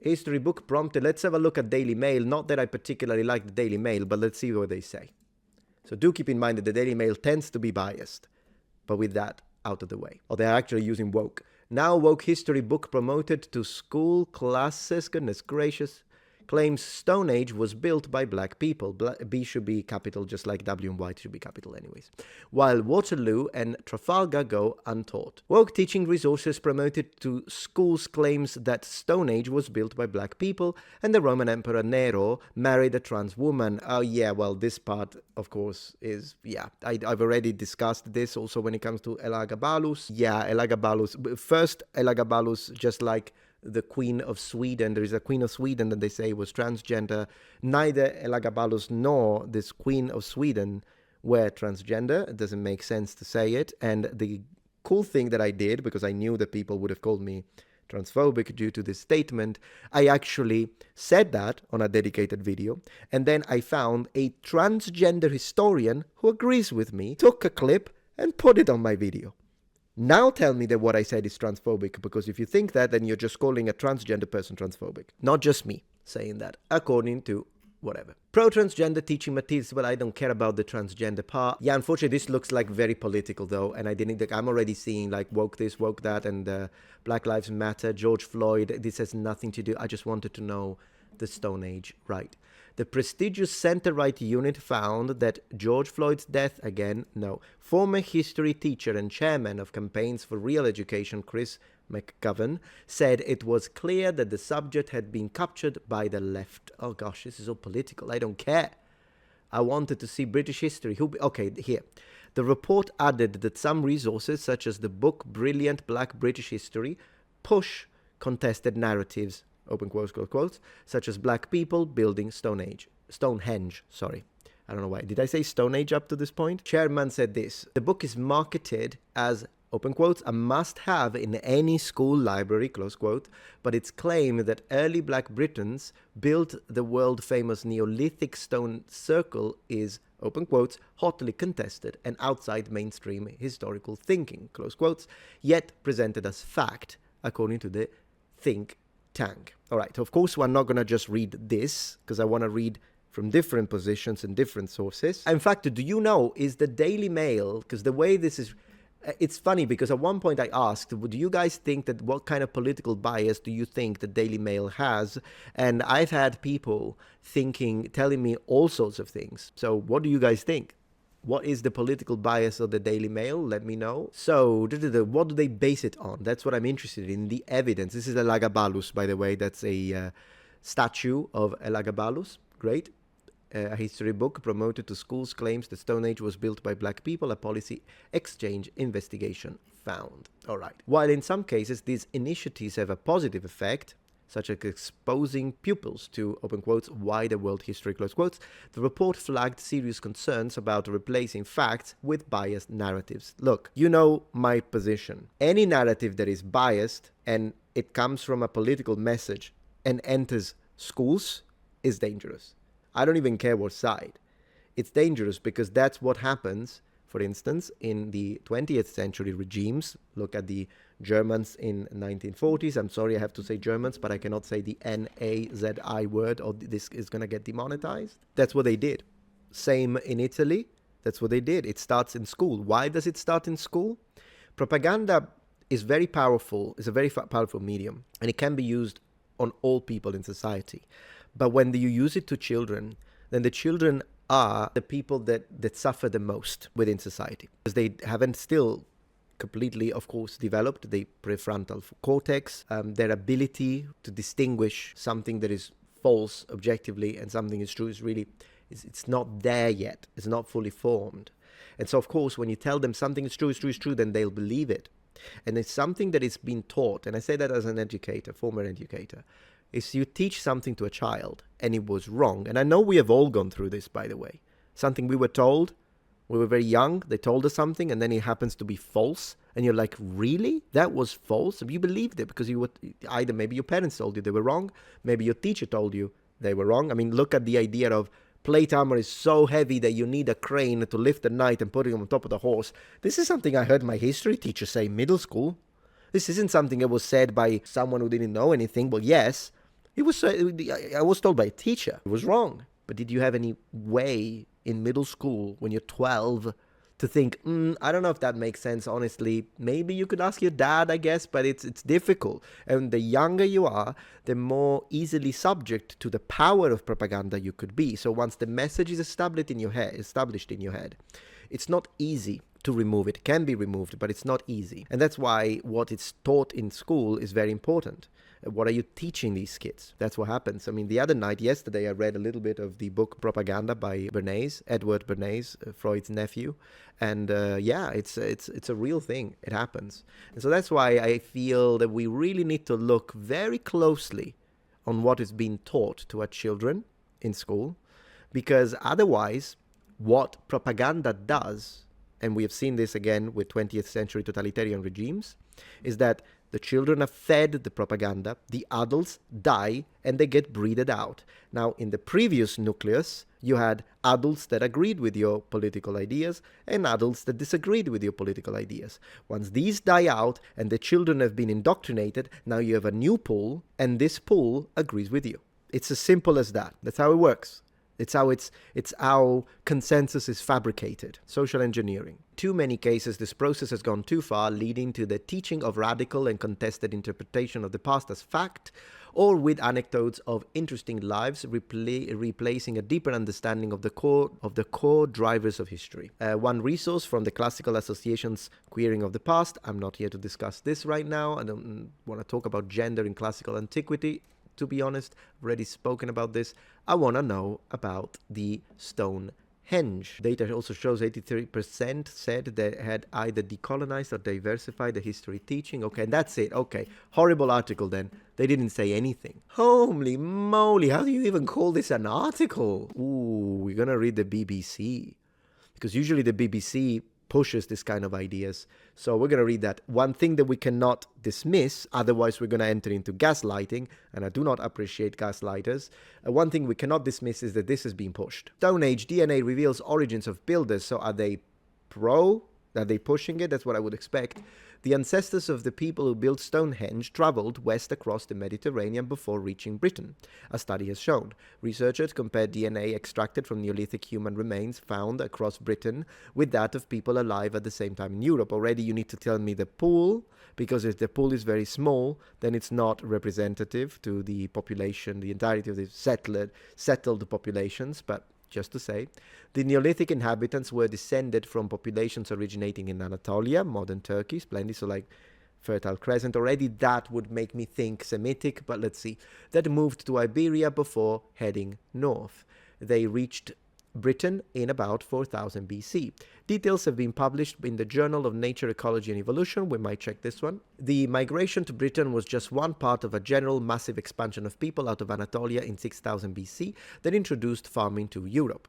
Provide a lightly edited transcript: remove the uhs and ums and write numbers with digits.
history book prompted. Let's have a look at Daily Mail. Not that I particularly like the Daily Mail, but let's see what they say. So do keep in mind that the Daily Mail tends to be biased. But with that out of the way. Or they're actually using woke. Now woke history book promoted to school classes. Goodness gracious. Claims Stone Age was built by black people. B should be capital, just like W and Y should be capital anyways. While Waterloo and Trafalgar go untaught. Woke teaching resources promoted to schools claims that Stone Age was built by black people and the Roman Emperor Nero married a trans woman. Oh yeah, well this part of course is, yeah, I've already discussed this also when it comes to Elagabalus. Yeah, Elagabalus. First Elagabalus, just like the Queen of Sweden. There is a Queen of Sweden that they say was transgender. Neither Elagabalus nor this Queen of Sweden were transgender. It doesn't make sense to say it. And the cool thing that I did, because I knew that people would have called me transphobic due to this statement, I actually said that on a dedicated video. And then I found a transgender historian who agrees with me, took a clip and put it on my video. Now tell me that what I said is transphobic, because if you think that, then you're just calling a transgender person transphobic. Not just me saying that, according to whatever. Pro-transgender teaching materials. Well, I don't care about the transgender part. Yeah, unfortunately, this looks like very political, though, and I'm already seeing, like, woke this, woke that, and Black Lives Matter, George Floyd. This has nothing to do. I just wanted to know the Stone Age, right? The prestigious center-right unit found that George Floyd's death, again, no. Former history teacher and chairman of Campaigns for Real Education, Chris McGovern, said it was clear that the subject had been captured by the left. Oh gosh, this is all political. I don't care. I wanted to see British history. Okay, here. The report added that some resources, such as the book Brilliant Black British History, push contested narratives, open quotes, close quotes, such as black people building Stonehenge. I don't know why. Did I say Stone Age up to this point? Chairman said this. The book is marketed as, open quotes, a must-have in any school library, close quote, but its claim that early black Britons built the world-famous Neolithic stone circle is, open quotes, hotly contested and outside mainstream historical thinking, close quotes, yet presented as fact, according to the think tank. All right, of course, we're not going to just read this, because I want to read from different positions and different sources. In fact, do you know, is the Daily Mail, because the way this is, it's funny, because at one point I asked, do you guys think that, what kind of political bias do you think the Daily Mail has? And I've had people telling me all sorts of things. So what do you guys think? What is the political bias of the Daily Mail? Let me know. So, what do they base it on? That's what I'm interested in, the evidence. This is Elagabalus, by the way. That's a statue of Elagabalus. Great. A history book promoted to schools claims the Stone Age was built by black people. A policy exchange investigation found. All right. While in some cases these initiatives have a positive effect, such as exposing pupils to, open quotes, wider world history, close quotes, the report flagged serious concerns about replacing facts with biased narratives. Look, you know my position. Any narrative that is biased and it comes from a political message and enters schools is dangerous. I don't even care what side. It's dangerous because that's what happens, for instance, in the 20th century regimes. Look at the Germans in 1940s. I'm sorry I have to say Germans, but I cannot say the Nazi word or this is going to get demonetized. That's what they did. Same in Italy. That's what they did. It starts in school. Why does it start in school? Propaganda is very powerful. It's a very powerful medium, and it can be used on all people in society. But when you use it to children, then the children are the people that suffer the most within society, because they haven't still completely, of course, developed the prefrontal cortex, their ability to distinguish something that is false objectively and something is true is really, it's not there yet. It's not fully formed. And so, of course, when you tell them something is true, then they'll believe it. And it's something that is being taught, and I say that as an educator, former educator, is you teach something to a child and it was wrong. And I know we have all gone through this, by the way. Something we were told, we were very young, they told us something, and then it happens to be false. And you're like, really? That was false? You believed it because you were either maybe your parents told you they were wrong, maybe your teacher told you they were wrong. I mean, look at the idea of plate armor is so heavy that you need a crane to lift the knight and put it on top of the horse. This is something I heard my history teacher say in middle school. This isn't something that was said by someone who didn't know anything. Well, yes, It was, I was told by a teacher it was wrong. But did you have any way in middle school when you're 12 to think, I don't know if that makes sense, honestly. Maybe you could ask your dad, I guess, but it's difficult. And the younger you are, the more easily subject to the power of propaganda you could be. So once the message is established in your head, it's not easy to remove it. It can be removed, but it's not easy. And that's why what is taught in school is very important. What are you teaching these kids? That's what happens. I mean, yesterday, I read a little bit of the book Propaganda by Bernays, Edward Bernays, Freud's nephew. And it's a real thing. It happens. And so that's why I feel that we really need to look very closely on what is being taught to our children in school, because otherwise, what propaganda does, and we have seen this again with 20th century totalitarian regimes, is that the children are fed the propaganda, the adults die, and they get breeded out. Now, in the previous nucleus, you had adults that agreed with your political ideas and adults that disagreed with your political ideas. Once these die out and the children have been indoctrinated, now you have a new pool, and this pool agrees with you. It's as simple as that. That's how it works. It's how consensus is fabricated. Social engineering. Too many cases, this process has gone too far, leading to the teaching of radical and contested interpretation of the past as fact, or with anecdotes of interesting lives, replacing a deeper understanding of the core drivers of history. One resource from the Classical Association's Queering of the Past. I'm not here to discuss this right now. I don't want to talk about gender in classical antiquity. To be honest, I've already spoken about this. I want to know about the Stonehenge. Data also shows 83% said they had either decolonized or diversified the history teaching. Okay, and that's it. Okay, horrible article then. They didn't say anything. Holy moly, how do you even call this an article? Ooh, we're going to read the BBC. Because usually the BBC pushes this kind of ideas. So we're going to read that. One thing that we cannot dismiss, otherwise we're going to enter into gaslighting, and I do not appreciate gaslighters. One thing we cannot dismiss is that this is being pushed. Stone Age DNA reveals origins of builders. So are they pro? Are they pushing it? That's what I would expect. The ancestors of the people who built Stonehenge traveled west across the Mediterranean before reaching Britain, a study has shown. Researchers compared DNA extracted from Neolithic human remains found across Britain with that of people alive at the same time in Europe. Already you need to tell me the pool, because if the pool is very small, then it's not representative to the population, the entirety of the settled populations, but just to say, the Neolithic inhabitants were descended from populations originating in Anatolia, modern Turkey, splendid, so like Fertile Crescent. Already that would make me think Semitic, but let's see. That moved to Iberia before heading north. They reached Britain in about 4000 BC. Details have been published in the Journal of Nature, Ecology and Evolution. We might check this one. The migration to Britain was just one part of a general massive expansion of people out of Anatolia in 6000 BC that introduced farming to Europe.